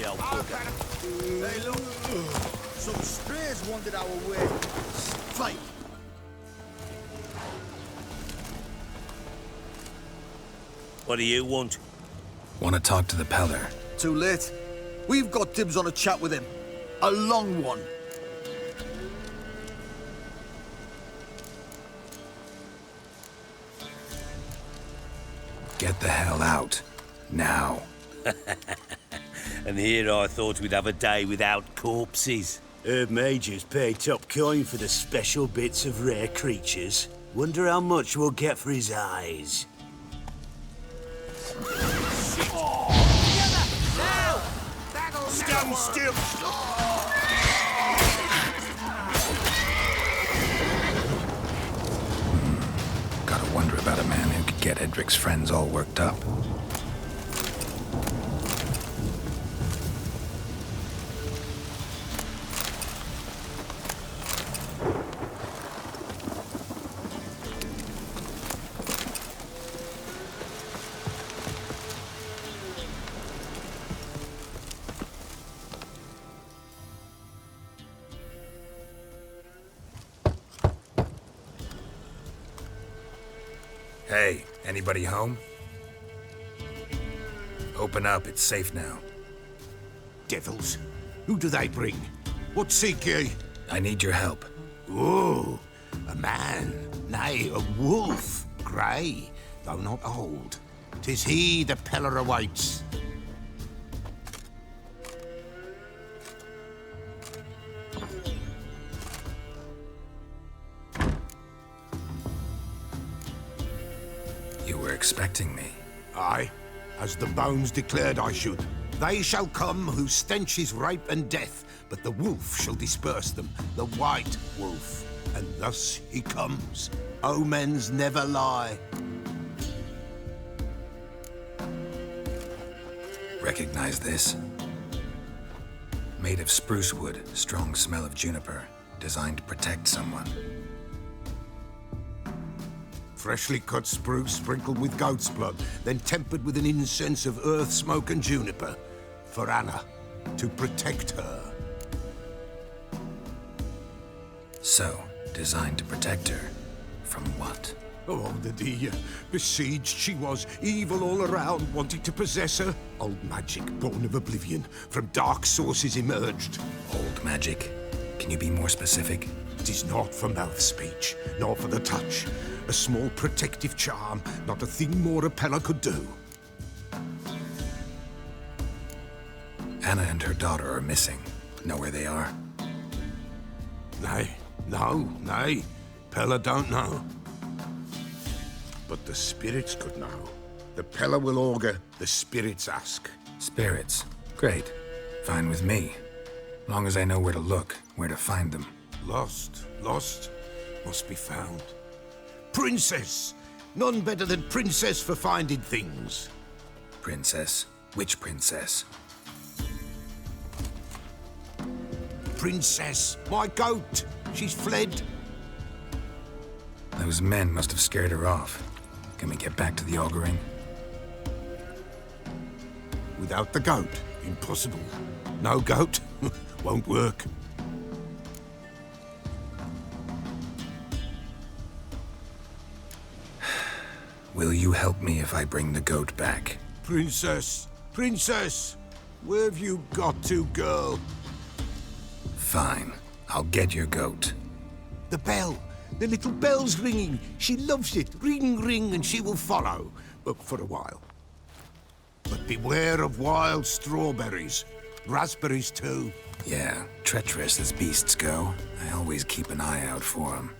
you old bugger. Hey, look. Some strays wandered our way. Fight. What do you want? Want to talk to the Peller. Too late. We've got dibs on a chat with him. A long one. Get the hell out. Now. And here I thought we'd have a day without corpses. Herb Majors paid top coin for the special bits of rare creatures. Wonder how much we'll get for his eyes. Stand still! Gotta wonder about a man who could get Edric's friends all worked up. Hey, anybody home? Open up, it's safe now. Devils, who do they bring? What seek ye? I need your help. Oh, a man, nay, a wolf, grey, though not old. 'Tis he the Peller awaits. You were expecting me. Aye, as the bones declared I should. They shall come whose stench is rape and death, but the wolf shall disperse them, the white wolf. And thus he comes. Omens never lie. Recognize this? Made of spruce wood, strong smell of juniper, designed to protect someone. Freshly cut spruce sprinkled with goat's blood, then tempered with an incense of earth, smoke and juniper. For Anna, to protect her. So, designed to protect her. From what? Oh, the dear. Besieged she was, evil all around, wanting to possess her. Old magic, born of oblivion, from dark sources emerged. Old magic? Can you be more specific? It is not for mouth speech, nor for the touch. A small protective charm, not a thing more a Peller could do. Anna and her daughter are missing. Know where they are? Nay, nay. Peller don't know. But the spirits could know. The Peller will augur, the spirits ask. Spirits? Great. Fine with me. Long as I know where to look, where to find them. Lost, must be found. Princess! None better than Princess for finding things. Princess? Which princess? Princess, my goat! She's fled. Those men must have scared her off. Can we get back to the auguring? Without the goat, impossible. No goat, won't work. Will you help me if I bring the goat back? Princess, where have you got to, girl? Fine. I'll get your goat. The bell. The little bell's ringing. She loves it. Ring, ring, and she will follow. But for a while. But beware of wild strawberries. Raspberries, too. Yeah, treacherous as beasts go. I always keep an eye out for them.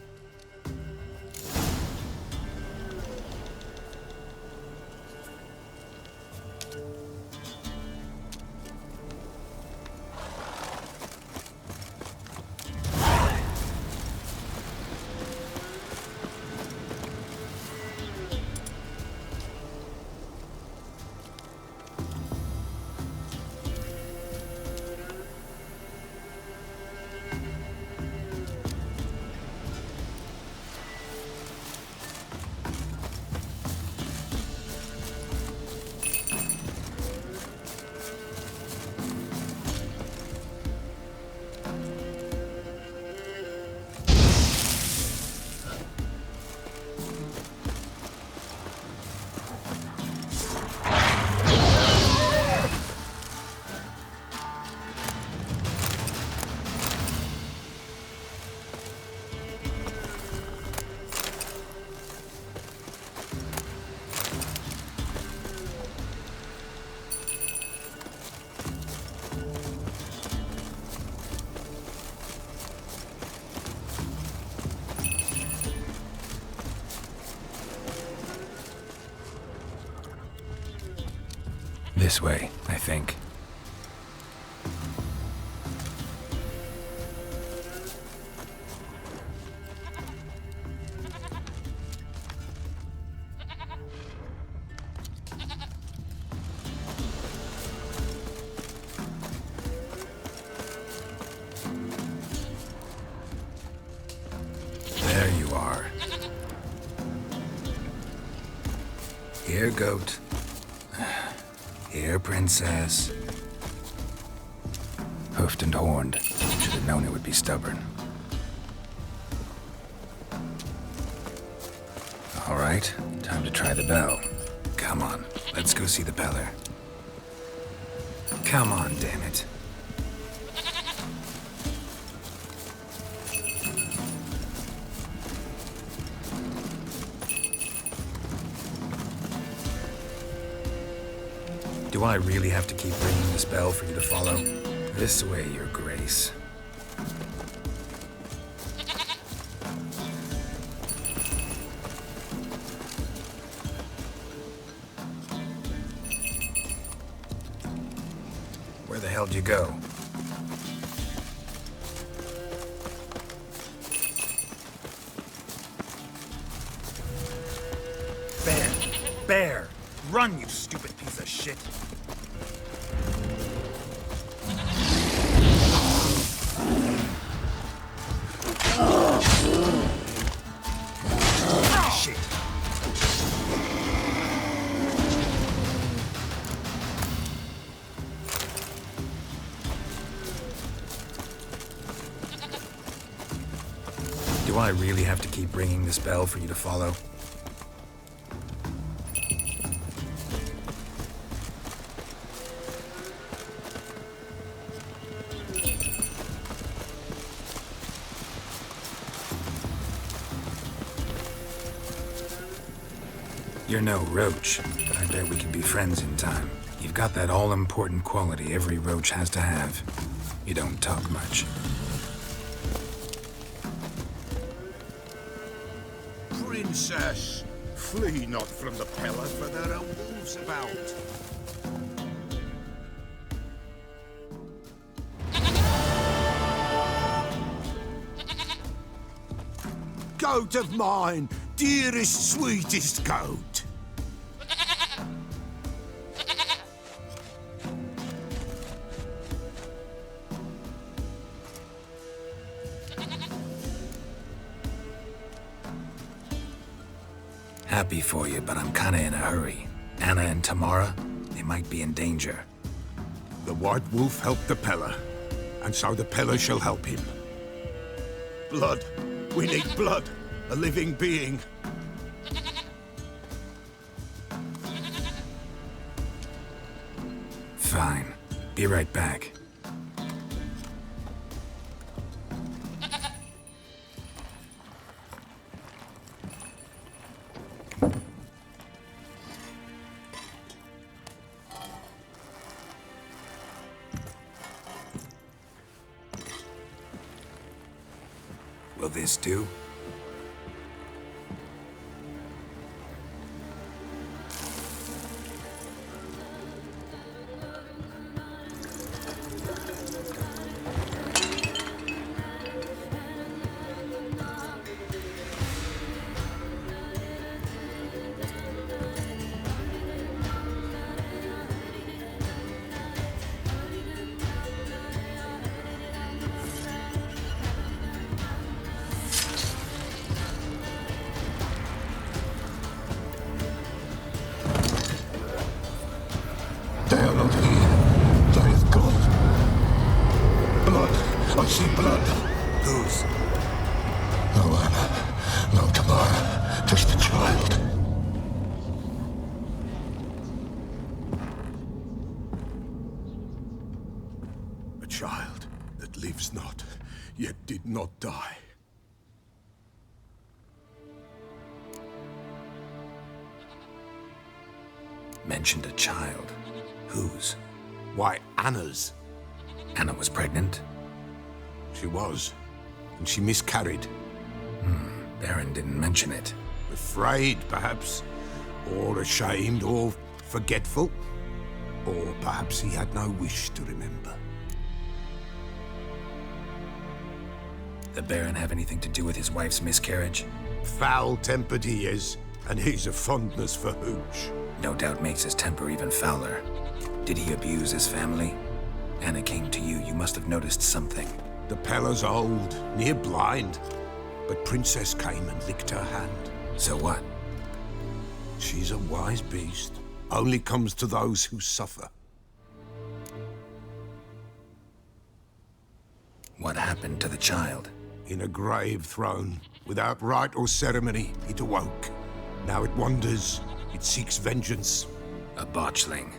This way, I think. There you are. Here, goat. Here, princess. Hoofed and horned. Should have known it would be stubborn. All right, time to try the bell. Come on, let's go see the beller. Come on, damn it. Do I really have to keep ringing this bell for you to follow? This way, Your Grace. Where the hell do you go? Bear! Bear! Run, you stupid piece of shit! Shit! Do I really have to keep ringing this bell for you to follow? You're no roach, but I bet we can be friends in time. You've got that all-important quality every roach has to have. You don't talk much. Princess, flee not from the pillar, for there are wolves about. Goat of mine, dearest, sweetest goat. Happy for you, but I'm kinda in a hurry. Anna and Tamara, they might be in danger. The White Wolf helped the Peller, and so the Peller shall help him. Blood. We need blood. A living being. Fine. Be right back. Will this do? They are not here. There is God. Blood. I see blood. Whose? No Anna. No Tamara. Just a child. A child that lives not, yet did not die. Mentioned a child. Whose? Why, Anna's. Anna was pregnant? She was, and she miscarried. Baron didn't mention it. Afraid, perhaps, or ashamed, or forgetful. Or perhaps he had no wish to remember. The Baron have anything to do with his wife's miscarriage? Foul-tempered he is, and he's a fondness for hooch. No doubt makes his temper even fouler. Did he abuse his family? Anna came to you. You must have noticed something. The Pella's old, near blind, but Princess came and licked her hand. So what? She's a wise beast. Only comes to those who suffer. What happened to the child? In a grave thrown, without rite or ceremony, it awoke. Now it wanders, it seeks vengeance. A botchling.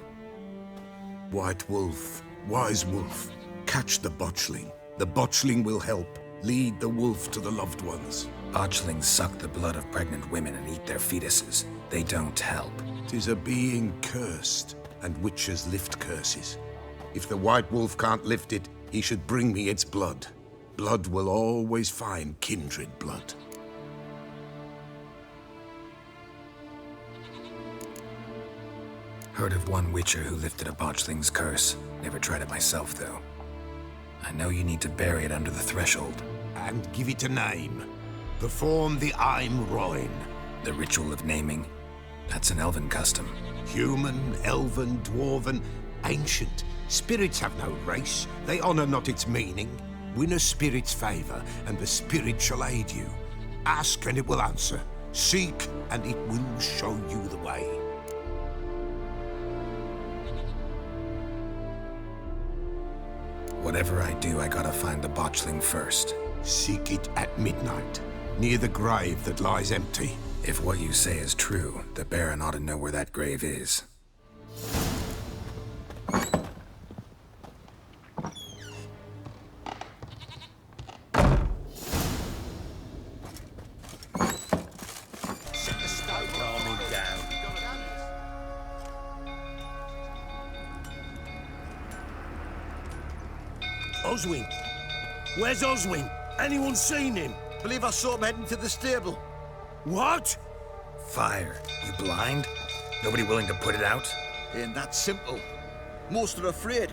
White wolf, wise wolf, catch the botchling. The botchling will help. Lead the wolf to the loved ones. Botchlings suck the blood of pregnant women and eat their fetuses. They don't help. 'Tis a being cursed, and witches lift curses. If the white wolf can't lift it, he should bring me its blood. Blood will always find kindred blood. Heard of one witcher who lifted a botchling's curse. Never tried it myself, though. I know you need to bury it under the threshold. And give it a name. Perform the Aim Roin. The ritual of naming? That's an elven custom. Human, elven, dwarven, ancient. Spirits have no race. They honor not its meaning. Win a spirit's favor, and the spirit shall aid you. Ask, and it will answer. Seek, and it will show you the way. Whatever I do, I gotta find the botchling first. Seek it at midnight, near the grave that lies empty. If what you say is true, the Baron ought to know where that grave is. Oswin! Where's Oswin? Anyone seen him? Believe I saw him heading to the stable. What? Fire. You blind? Nobody willing to put it out? Ain't that simple. Most are afraid.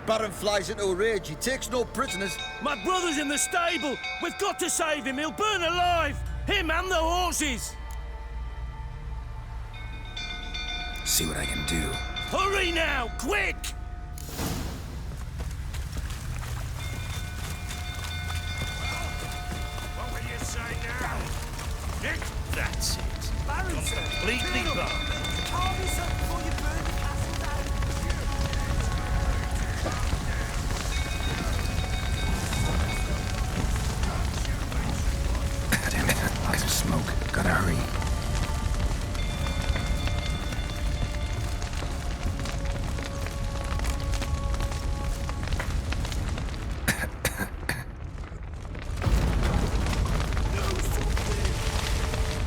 Baron flies into a rage. He takes no prisoners. My brother's in the stable! We've got to save him! He'll burn alive! Him and the horses! See what I can do. Hurry now! Quick! What will you say now? Nick? That's it. Completely gone. Damn it, lots of smoke. Gotta hurry.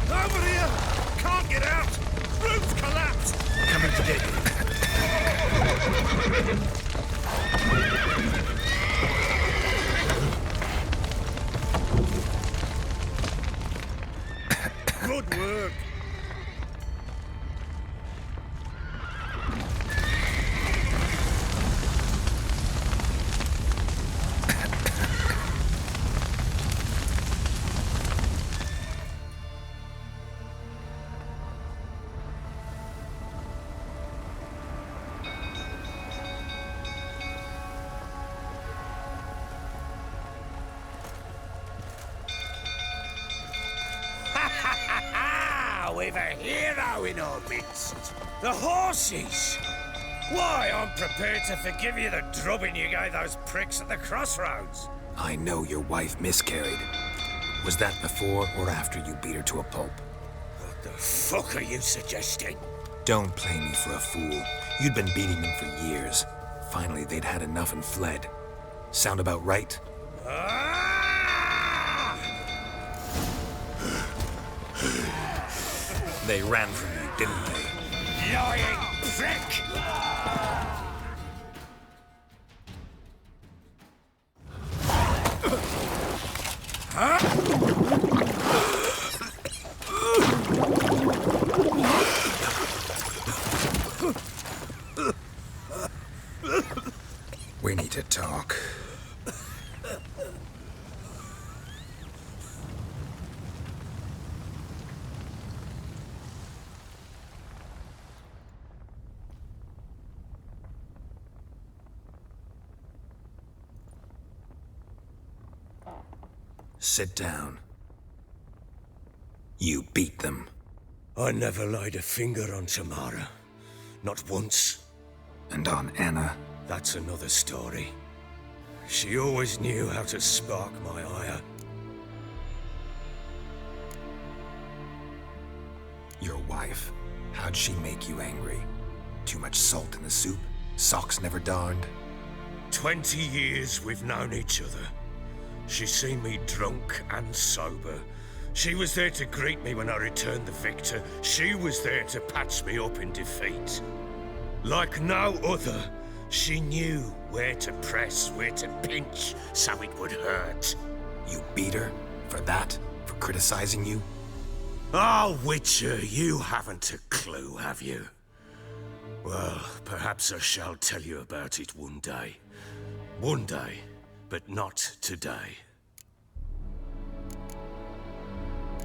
Over here! Can't get out! Roof's collapsed! Coming to get you. Good work! We've a hero in our midst. The horses! Why, I'm prepared to forgive you the drubbing you gave those pricks at the crossroads. I know your wife miscarried. Was that before or after you beat her to a pulp? What the fuck are you suggesting? Don't play me for a fool. You'd been beating them for years. Finally, they'd had enough and fled. Sound about right? Ah! They ran from you, didn't they? Lying prick! Sit down. You beat them. I never laid a finger on Tamara. Not once. And on Anna? That's another story. She always knew how to spark my ire. Your wife. How'd she make you angry? Too much salt in the soup? Socks never darned? 20 years we've known each other. She's seen me drunk and sober. She was there to greet me when I returned the victor. She was there to patch me up in defeat. Like no other, she knew where to press, where to pinch, so it would hurt. You beat her? For that? For criticizing you? Oh, Witcher, you haven't a clue, have you? Well, perhaps I shall tell you about it one day. One day, but not today.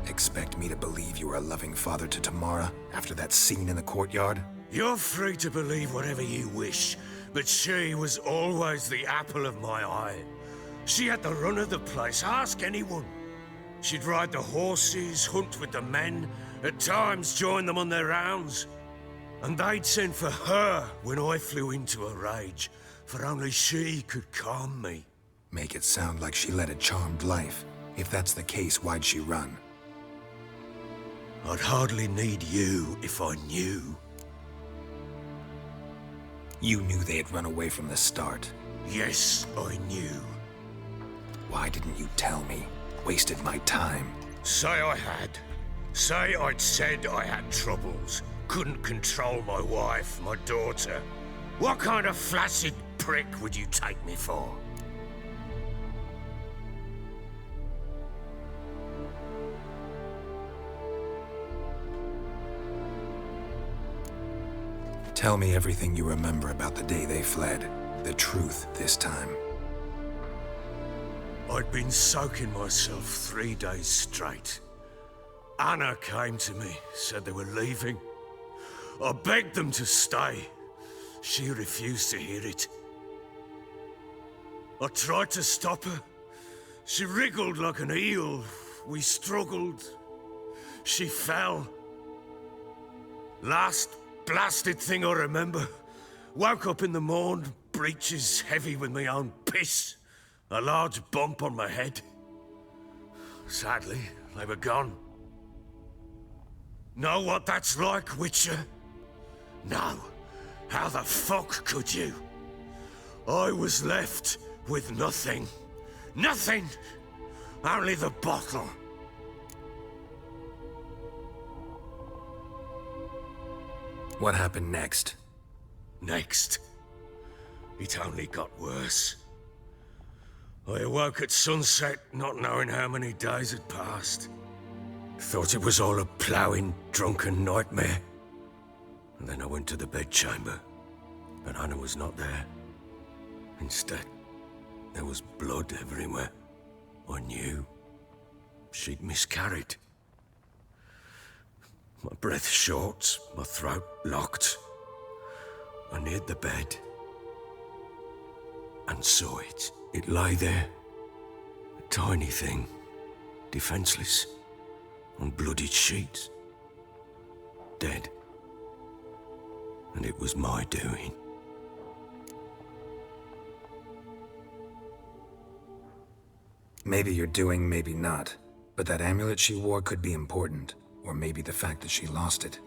Expect me to believe you are a loving father to Tamara after that scene in the courtyard? You're free to believe whatever you wish, but she was always the apple of my eye. She had the run of the place, ask anyone. She'd ride the horses, hunt with the men, at times join them on their rounds. And they'd send for her when I flew into a rage, for only she could calm me. Make it sound like she led a charmed life. If that's the case, why'd she run? I'd hardly need you if I knew. You knew they had run away from the start. Yes, I knew. Why didn't you tell me? Wasted my time. Say I had. Say I'd said I had troubles. Couldn't control my wife, my daughter. What kind of flaccid prick would you take me for? Tell me everything you remember about the day they fled. The truth this time. I'd been soaking myself 3 days straight. Anna came to me, said they were leaving. I begged them to stay. She refused to hear it. I tried to stop her. She wriggled like an eel. We struggled. She fell. Last blasted thing I remember. Woke up in the morn, breeches heavy with my own piss. A large bump on my head. Sadly, they were gone. Know what that's like, Witcher? No. How the fuck could you? I was left with nothing. Nothing! Only the bottle. What happened next? Next. It only got worse. I awoke at sunset, not knowing how many days had passed. Thought it was all a ploughing, drunken nightmare. And then I went to the bedchamber, but Anna was not there. Instead, there was blood everywhere. I knew she'd miscarried. My breath short, my throat locked. I neared the bed and saw it. It lay there, a tiny thing, defenseless, on bloodied sheets, dead. And it was my doing. Maybe you're doing, maybe not. But that amulet she wore could be important. Or maybe the fact that she lost it.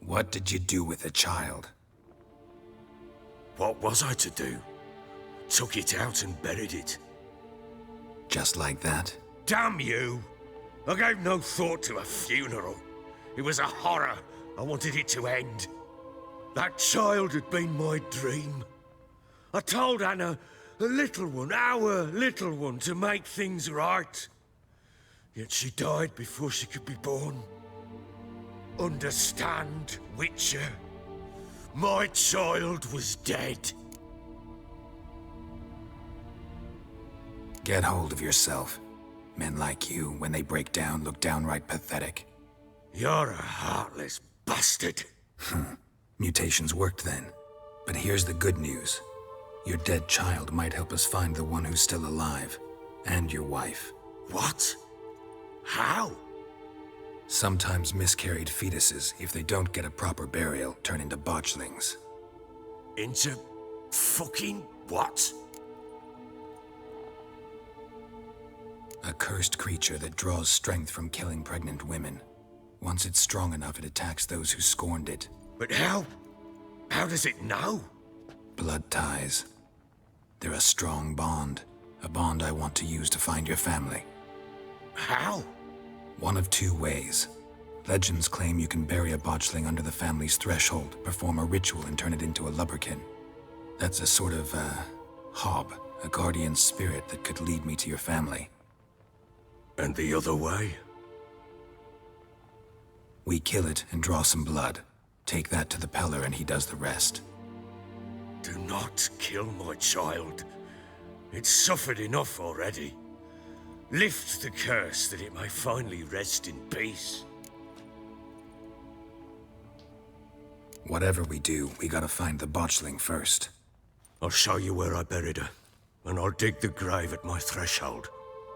What did you do with the child? What was I to do? Took it out and buried it. Just like that? Damn you! I gave no thought to a funeral. It was a horror. I wanted it to end. That child had been my dream. I told Anna, a little one, our little one, to make things right. Yet she died before she could be born. Understand, Witcher? My child was dead. Get hold of yourself. Men like you, when they break down, look downright pathetic. You're a heartless bastard. Mutations worked then. But here's the good news. Your dead child might help us find the one who's still alive. And your wife. What? How? Sometimes miscarried fetuses, if they don't get a proper burial, turn into botchlings. Into fucking what? A cursed creature that draws strength from killing pregnant women. Once it's strong enough, it attacks those who scorned it. But how? How does it know? Blood ties. They're a strong bond. A bond I want to use to find your family. How? One of two ways. Legends claim you can bury a botchling under the family's threshold, perform a ritual, and turn it into a lubberkin. That's a sort of, hob, a guardian spirit that could lead me to your family. And the other way? We kill it and draw some blood. Take that to the Peller and he does the rest. Do not kill my child. It's suffered enough already. Lift the curse that it may finally rest in peace. Whatever we do, we gotta find the botchling first. I'll show you where I buried her, and I'll dig the grave at my threshold.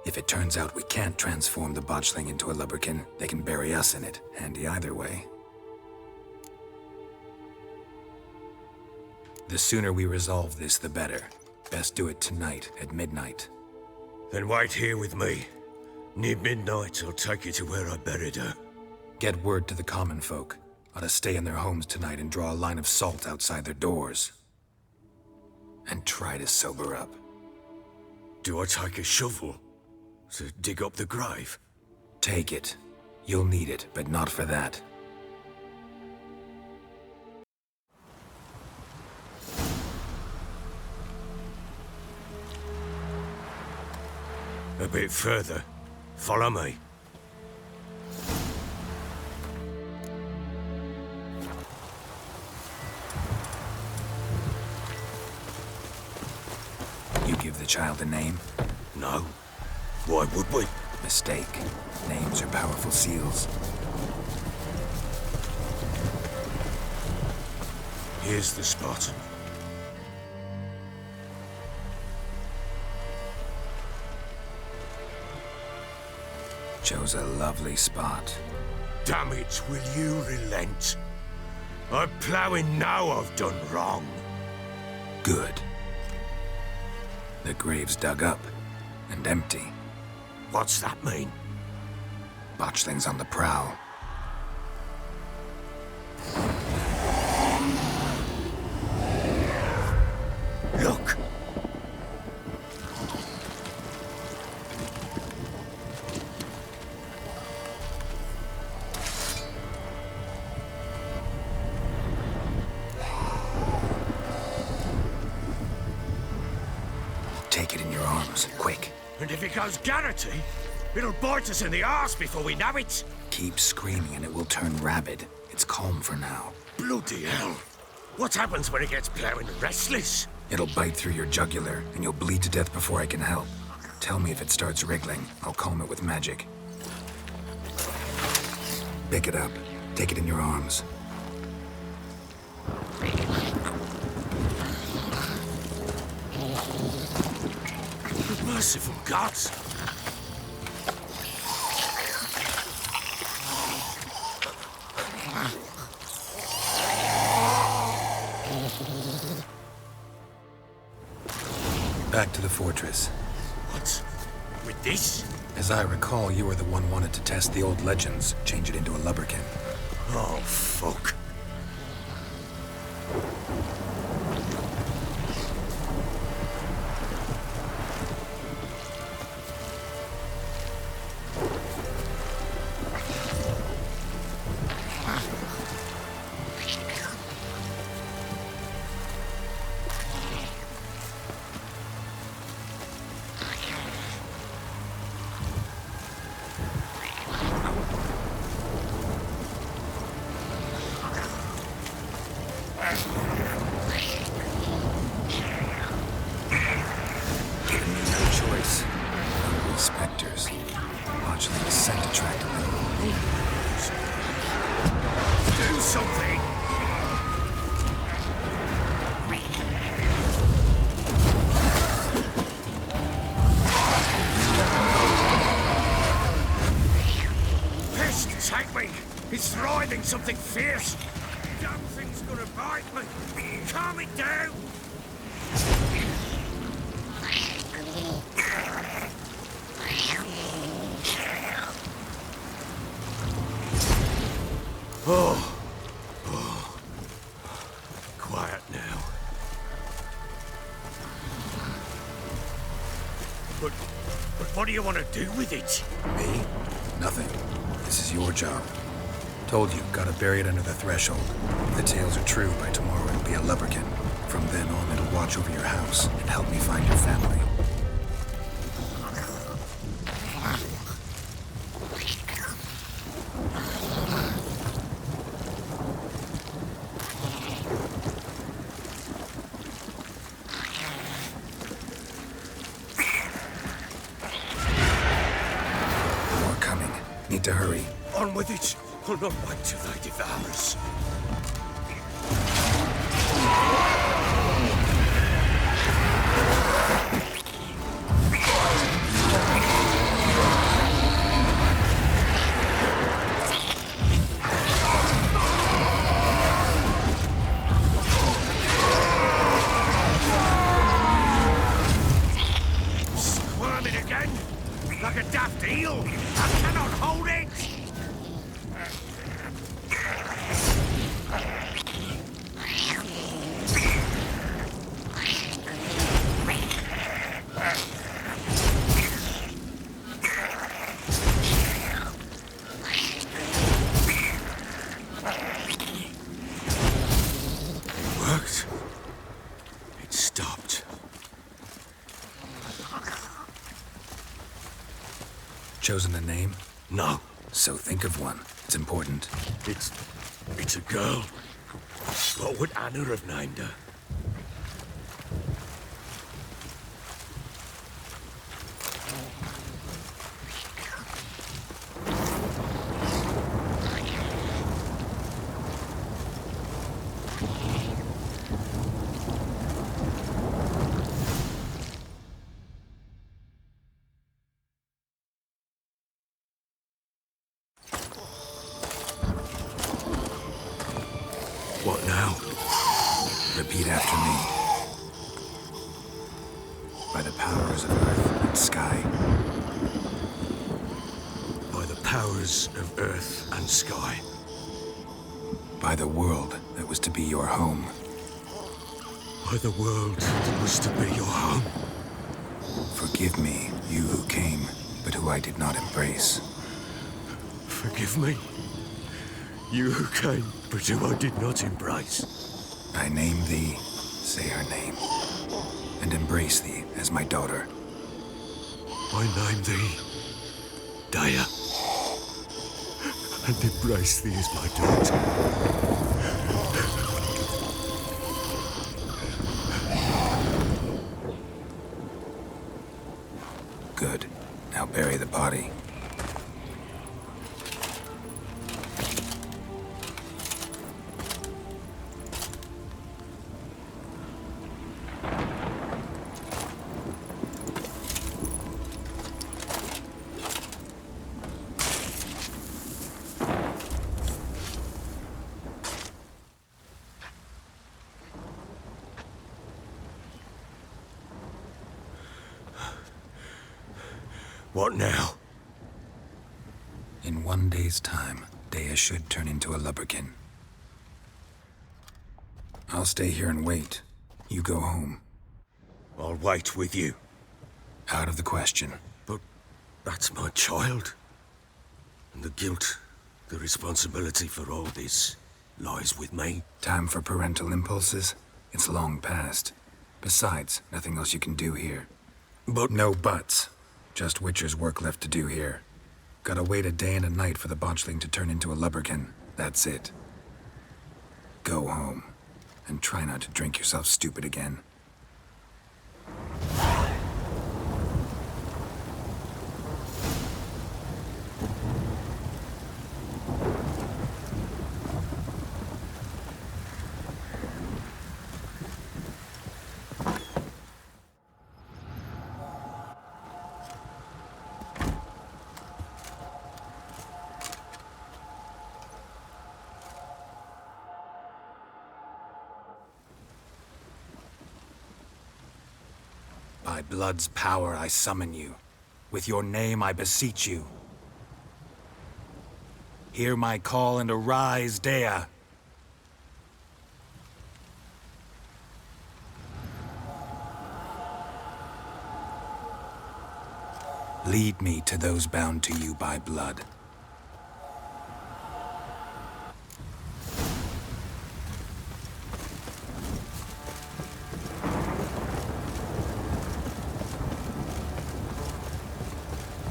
If it turns out we can't transform the botchling into a lubberkin, they can bury us in it. Handy either way. The sooner we resolve this, the better. Best do it tonight, at midnight. Then wait here with me. Near midnight, I'll take you to where I buried her. Get word to the common folk. Ought to stay in their homes tonight and draw a line of salt outside their doors. And try to sober up. Do I take a shovel to dig up the grave? Take it. You'll need it, but not for that. A bit further. Follow me. You give the child a name? No. Why would we? Mistake. Names are powerful seals. Here's the spot. Chose a lovely spot. Damn it, will you relent? I'm ploughing now I've done wrong. Good. The grave's dug up and empty. What's that mean? Botchling's on the prowl. Look! Take it in your arms, quick. And if it goes Garrity, it'll bite us in the arse before we know it. Keep screaming and it will turn rabid. It's calm for now. Bloody hell. What happens when it gets ploughing and restless? It'll bite through your jugular, and you'll bleed to death before I can help. Tell me if it starts wriggling. I'll calm it with magic. Pick it up. Take it in your arms. Merciful gods! Back to the fortress. What? With this? As I recall, you were the one wanted to test the old legends, change it into a lubberkin. Oh, fuck. Specters. Watching the scent attracted them. Do something! take me! It's writhing something fierce! Damn thing's gonna bite me! Calm it down! Quiet now. But what do you want to do with it? Me? Nothing. This is your job. Told you, gotta bury it under the threshold. If the tales are true, by tomorrow it'll be a lubberkin. From then on, it'll watch over your house and help me find your family. More coming. Need to hurry. On with it! I'll not wait till they devour us. Squirming again? Like a daft eel? I cannot hold it! Worked. It stopped. Chosen a name? No, So think of one. It's important. it's a girl. What would Anna have named her? What now? Repeat after me. By the powers of earth and sky. By the powers of earth and sky. By the world that was to be your home. By the world that was to be your home. Forgive me, you who came, but who I did not embrace. Forgive me. You who came, but who I did not embrace. I name thee, say her name, and embrace thee as my daughter. I name thee Daya, and embrace thee as my daughter. Good. Now bury the body. What now? In 1 day's time, Daya should turn into a lubberkin. I'll stay here and wait. You go home. I'll wait with you. Out of the question. But that's my child. And the guilt, the responsibility for all this lies with me. Time for parental impulses? It's long past. Besides, nothing else you can do here. But No buts. Just Witcher's work left to do here. Gotta wait a day and a night for the botchling to turn into a lubberkin. That's it. Go home. And try not to drink yourself stupid again. By blood's power I summon you. With your name I beseech you. Hear my call and arise, Dea. Lead me to those bound to you by blood.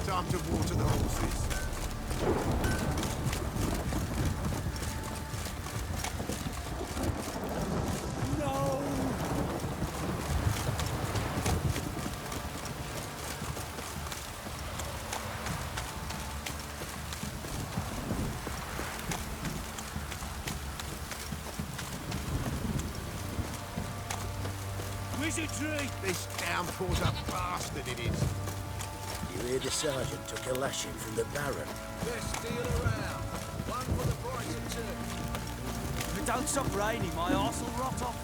Time to water the horses. Wizardry! This downpour's a bastard, it is. You hear the sergeant took a lashing from the Baron. Best deal around. One for the price of two. If it don't stop raining, my arse will rot off.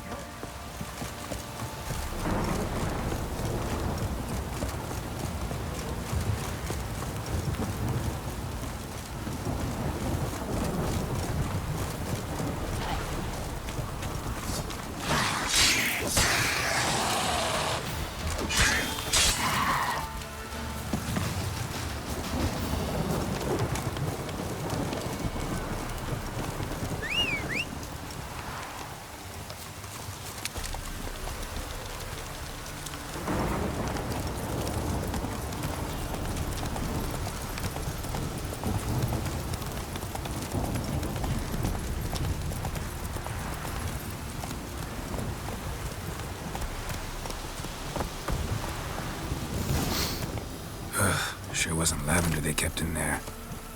Sure wasn't lavender they kept in there.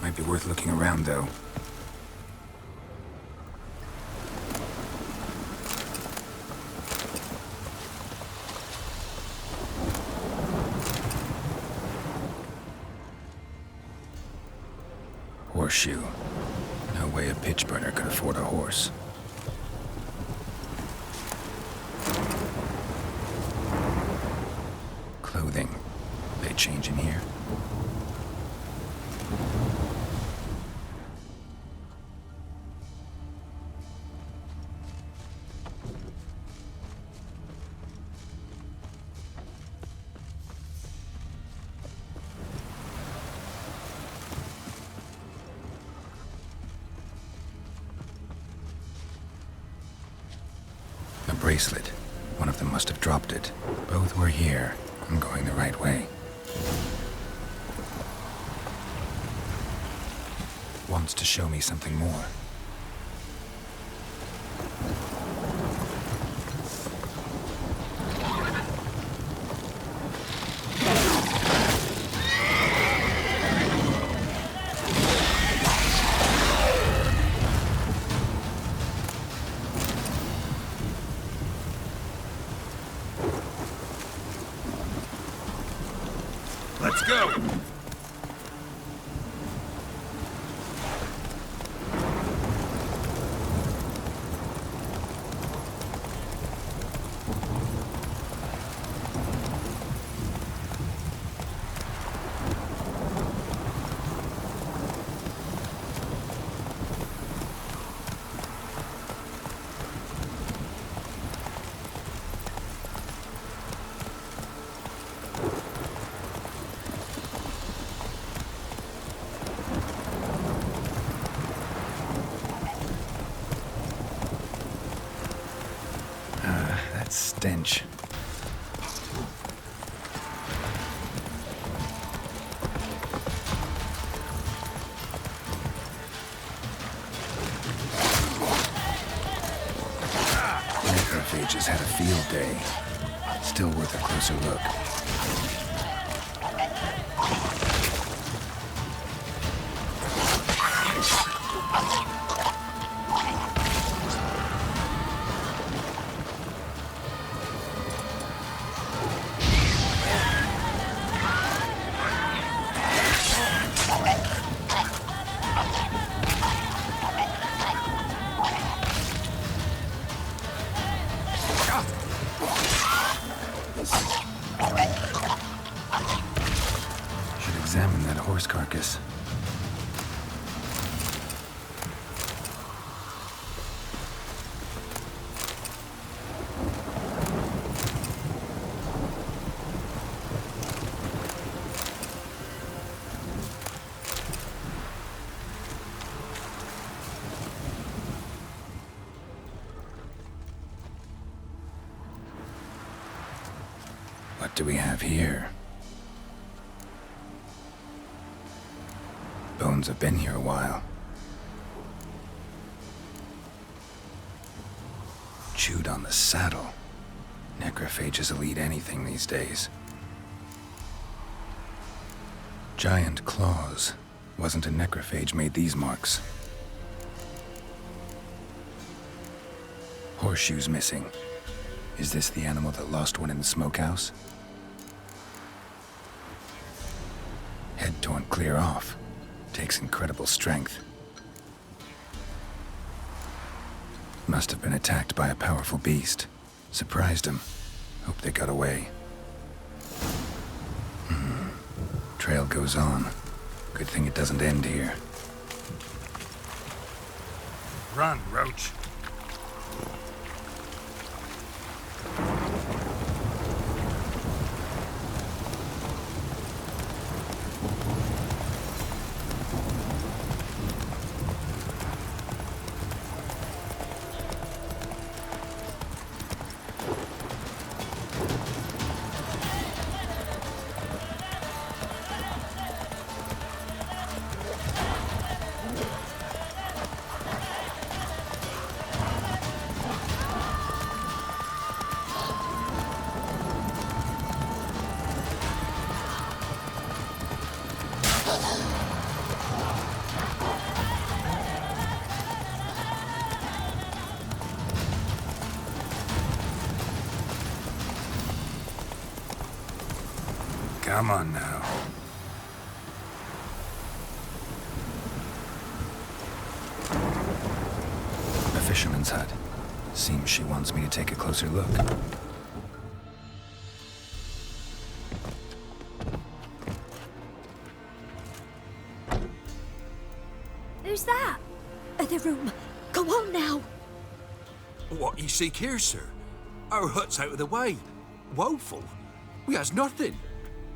Might be worth looking around, though. Horseshoe. No way a pitch burner could afford a horse. Clothing. They change in here? A bracelet. One of them must have dropped it. Both were here. I'm going the right way. Wants to show me something more. Let's go! That stench. Necrophages had a field day. Still worth a closer look. What do we have here? Bones have been here a while. Chewed on the saddle. Necrophages will eat anything these days. Giant claws. Wasn't a necrophage made these marks. Horseshoes missing. Is this the animal that lost one in the smokehouse? Head torn clear off. Takes incredible strength. Must have been attacked by a powerful beast. Surprised him. Hope they got away. Trail goes on. Good thing it doesn't end here. Run, Roach. Come on now. A fisherman's hut. Seems she wants me to take a closer look. Who's that? Other room. Go on now. What you seek here, sir? Our hut's out of the way. Woeful. We has nothing.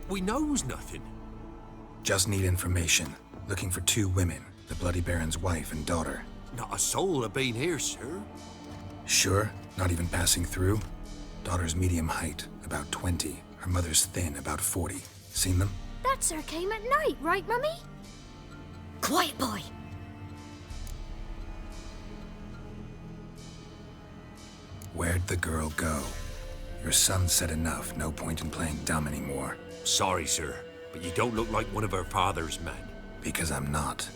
We knows nothing. Just need information. Looking for 2 women. The Bloody Baron's wife and daughter. Not a soul have been here, sir. Sure? Not even passing through? Daughter's medium height, about 20. Her mother's thin, about 40. Seen them? That sir came at night, right, Mummy? Quiet, boy. Where'd the girl go? Your son said enough. No point in playing dumb anymore. Sorry, sir, but you don't look like one of our father's men. Because I'm not.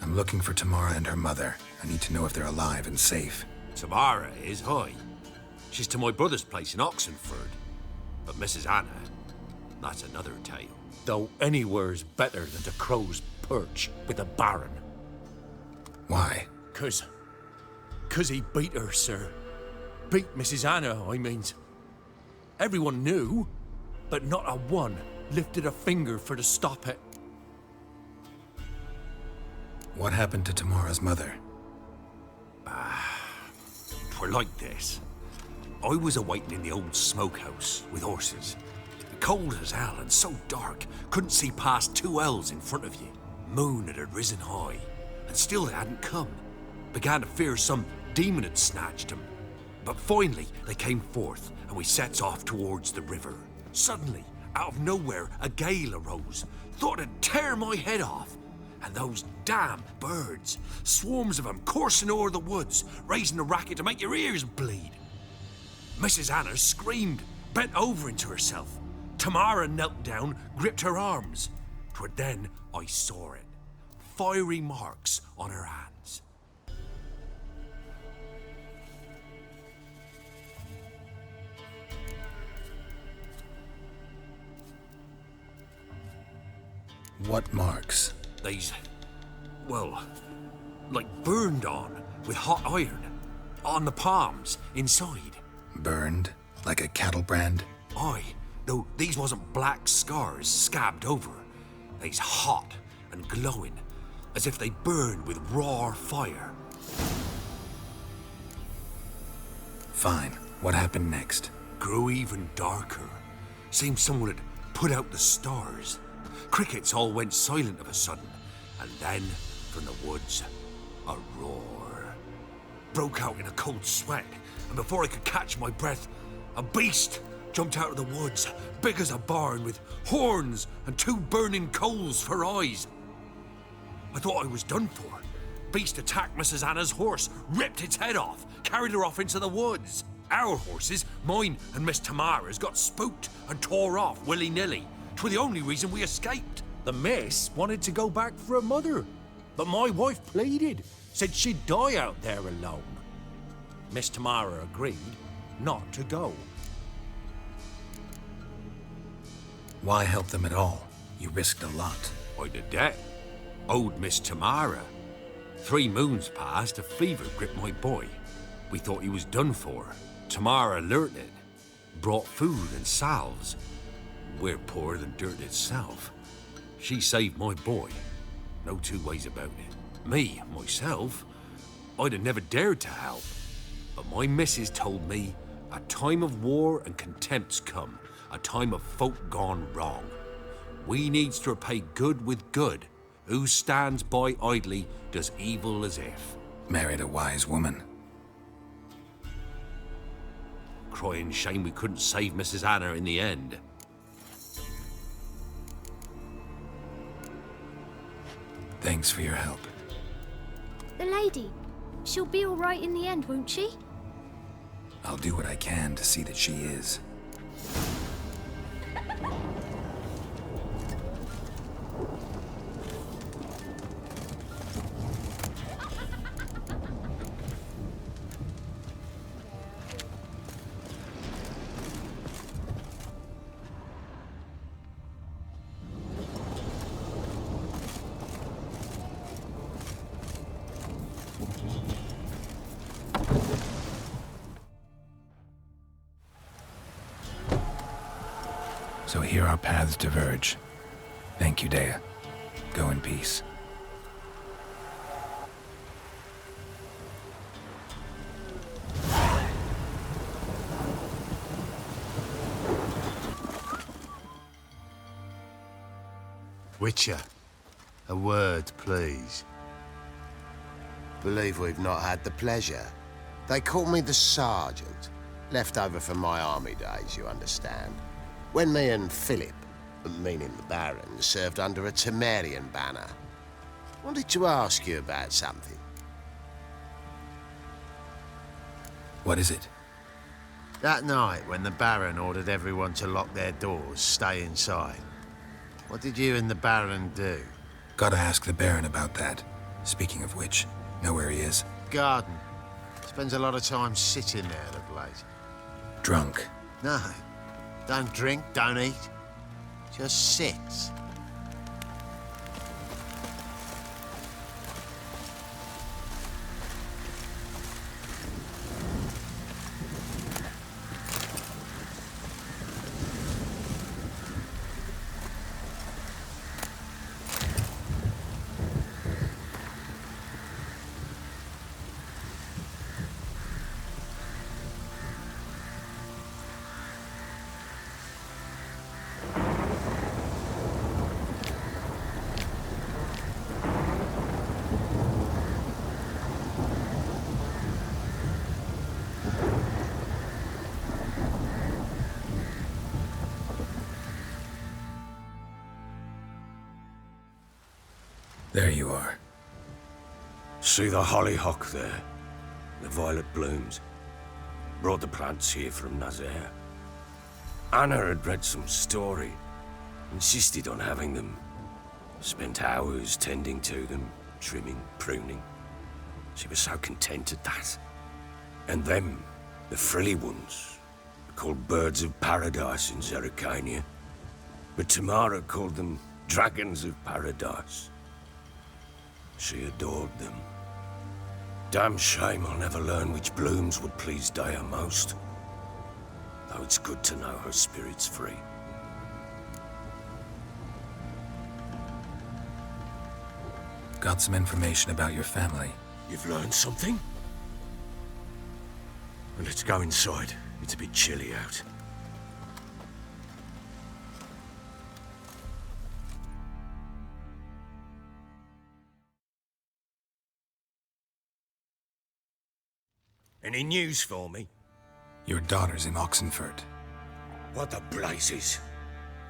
I'm looking for Tamara and her mother. I need to know if they're alive and safe. Tamara is, hi. She's to my brother's place in Oxenford. But Mrs. Anna, that's another tale. Though anywhere's better than the Crow's Perch with the Baron. Why? 'Cause he beat her, sir. Beat Mrs. Anna, I mean. Everyone knew, but not a one lifted a finger for to stop it. What happened to Tamara's mother? Twere like this. I was awaiting in the old smokehouse with horses. Cold as hell and so dark, couldn't see past 2 ells in front of you. Moon had risen high, and still they hadn't come. Began to fear some demon had snatched them. But finally, they came forth, and we sets off towards the river. Suddenly, out of nowhere, a gale arose. Thought it'd tear my head off. And those damn birds, swarms of them coursing o'er the woods, raising a racket to make your ears bleed. Mrs. Anna screamed, bent over into herself. Tamara knelt down, gripped her arms. 'Twere then I saw it. Fiery marks on her hands. What marks? They's, well, like burned on with hot iron. On the palms, inside. Burned? Like a cattle brand? Aye, though these wasn't black scars scabbed over. They's hot and glowing, as if they burned with raw fire. Fine. What happened next? Grew even darker. Seemed someone had put out the stars. Crickets all went silent of a sudden, and then, from the woods, a roar. Broke out in a cold sweat, and before I could catch my breath, a beast jumped out of the woods, big as a barn, with horns and 2 burning coals for eyes. I thought I was done for. Beast attacked Mrs. Anna's horse, ripped its head off, carried her off into the woods. Our horses, mine and Miss Tamara's, got spooked and tore off willy-nilly. 'Twere the only reason we escaped. The miss wanted to go back for her mother, but my wife pleaded, said she'd die out there alone. Miss Tamara agreed not to go. Why help them at all? You risked a lot. I'd a debt. Owed Miss Tamara. 3 moons passed, a fever gripped my boy. We thought he was done for. Tamara alerted, brought food and salves. We're poorer than dirt itself. She saved my boy. No 2 ways about it. Me, myself, I'd have never dared to help. But my missus told me a time of war and contempt's come, a time of folk gone wrong. We needs to repay good with good. Who stands by idly does evil as if. Married a wise woman. Crying shame we couldn't save Mrs. Anna in the end. Thanks for your help. The lady. She'll be all right in the end, won't she? I'll do what I can to see that she is. So here our paths diverge. Thank you, Dea. Go in peace. Witcher, a word, please. Believe we've not had the pleasure. They call me the Sergeant. Left over from my army days, you understand. When me and Philip, meaning the Baron, served under a Temerian banner. Wanted to ask you about something. What is it? That night when the Baron ordered everyone to lock their doors, stay inside. What did you and the Baron do? Gotta ask the Baron about that. Speaking of which, know where he is? Garden. Spends a lot of time sitting there of late. Drunk. No. Don't drink, don't eat. Just sits. There you are. See the hollyhock there? The violet blooms. Brought the plants here from Nazaire. Anna had read some story. Insisted on having them. Spent hours tending to them, trimming, pruning. She was so content at that. And them, the frilly ones, called birds of paradise in Zerrikania. But Tamara called them dragons of paradise. She adored them. Damn shame I'll never learn which blooms would please Dea most. Though it's good to know her spirit's free. Got some information about your family. You've learned something? Well, let's go inside. It's a bit chilly out. Any news for me? Your daughter's in Oxenfurt. What the blazes?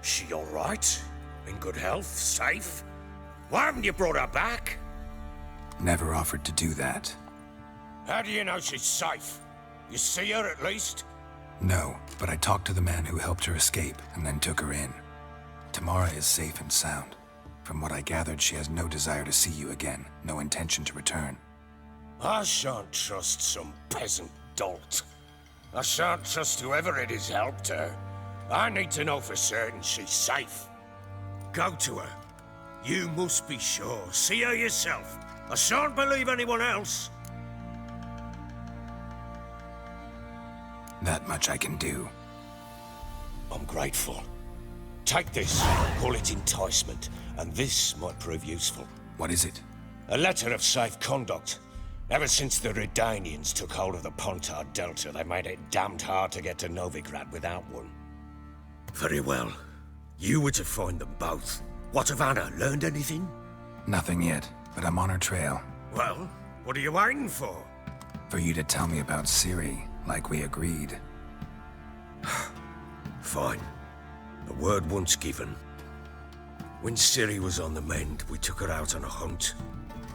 She all right? In good health? Safe? Why haven't you brought her back? Never offered to do that. How do you know she's safe? You see her at least? No, but I talked to the man who helped her escape and then took her in. Tamara is safe and sound. From what I gathered, she has no desire to see you again, no intention to return. I shan't trust some peasant dolt. I shan't trust whoever it is helped her. I need to know for certain she's safe. Go to her. You must be sure. See her yourself. I shan't believe anyone else. That much I can do. I'm grateful. Take this. Call it enticement. And this might prove useful. What is it? A letter of safe conduct. Ever since the Redanians took hold of the Pontard Delta, they made it damned hard to get to Novigrad without one. Very well. You were to find them both. What of Anna? Learned anything? Nothing yet, but I'm on her trail. Well, what are you waiting for? For you to tell me about Ciri, like we agreed. Fine. The word once given. When Ciri was on the mend, we took her out on a hunt.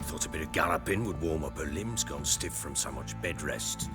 Thought a bit of galloping would warm up her limbs, gone stiff from so much bed rest.